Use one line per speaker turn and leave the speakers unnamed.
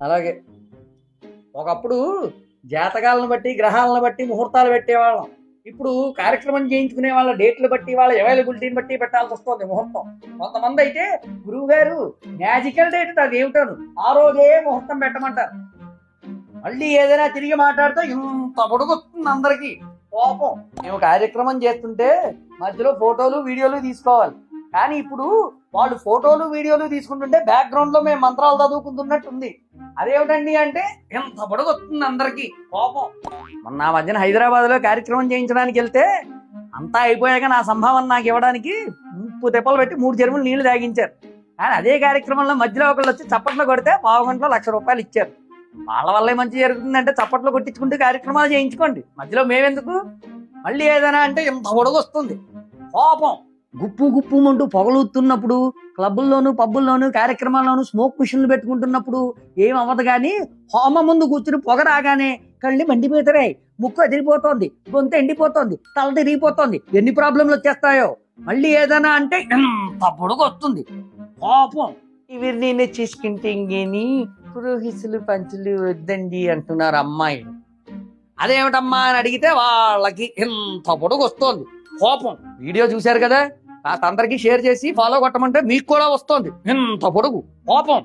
అలాగే ఒకప్పుడు జాతకాలను బట్టి గ్రహాలను బట్టి ముహూర్తాలు పెట్టేవాళ్ళం. ఇప్పుడు కార్యక్రమం చేయించుకునే వాళ్ళ డేట్లు బట్టి వాళ్ళ అవైలబిలిటీని బట్టి పెట్టాల్సి వస్తుంది ముహూర్తం. కొంతమంది అయితే గురువు గారు మ్యాజికల్ డేట్ అది ఏమిటాను ఆ రోజే ముహూర్తం పెట్టమంటారు. మళ్ళీ ఏదైనా తిరిగి మాట్లాడితే ఇంత పొడుగుతుంది అందరికి కోపం. మేము కార్యక్రమం చేస్తుంటే మధ్యలో ఫోటోలు వీడియోలు తీసుకోవాలి. కానీ ఇప్పుడు వాళ్ళు ఫోటోలు వీడియోలు తీసుకుంటుంటే బ్యాక్గ్రౌండ్ లో మేము మంత్రాలు చదువుకుంటున్నట్టుంది. అదేమిటండి అంటే ఎంత పొడుగొస్తుంది అందరికి కోపం. మొన్న ఆ మధ్యన హైదరాబాద్ లో కార్యక్రమం చేయించడానికి వెళ్తే అంతా అయిపోయాక నా సంభావన నాకు ఇవ్వడానికి 30 తెప్పలు పెట్టి 3 చెరువులు నీళ్లు తాగించారు. కానీ అదే కార్యక్రమంలో మధ్యలో ఒకళ్ళు వచ్చి చప్పట్లు కొడితే పావుగంటలో ₹1,00,000 ఇచ్చారు. వాళ్ళ వల్లే మంచి జరుగుతుందంటే చప్పట్లు కొట్టించుకుంటూ కార్యక్రమాలు చేయించుకోండి, మధ్యలో మేమెందుకు. మళ్ళీ ఏదైనా అంటే ఇంత పొడుగొస్తుంది కోపం. గుప్పు గుప్పు అంటూ పొగలుతున్నప్పుడు క్లబ్బుల్లోనూ పబ్బుల్లోనూ కార్యక్రమాల్లోనూ స్మోక్ మిషన్లు పెట్టుకుంటున్నప్పుడు ఏం అవ్వదు. కానీ హోమం ముందు కూర్చుని పొగ రాగానే కళ్ళు మండిపోతాయి, ముక్కు ఎదిరిపోతోంది, గొంతు ఎండిపోతోంది, తల తిరిగిపోతోంది, ఎన్ని ప్రాబ్లంలు వచ్చేస్తాయో. మళ్ళీ ఏదైనా అంటే ఎంత పొడుగు వస్తుంది కోపం. ఇవి నేను చేసుకుంటేని పురోహితులు పంచులు వద్దండి అంటున్నారు అమ్మాయిలు. అదేమిటమ్మా అని అడిగితే వాళ్ళకి ఎంత పొడుగు వస్తోంది కోపం. వీడియో చూశారు కదా, అందరికీ షేర్ చేసి ఫాలో కొట్టమంటే మీకు కూడా వస్తోంది ఇంత పొడుగు కోపం.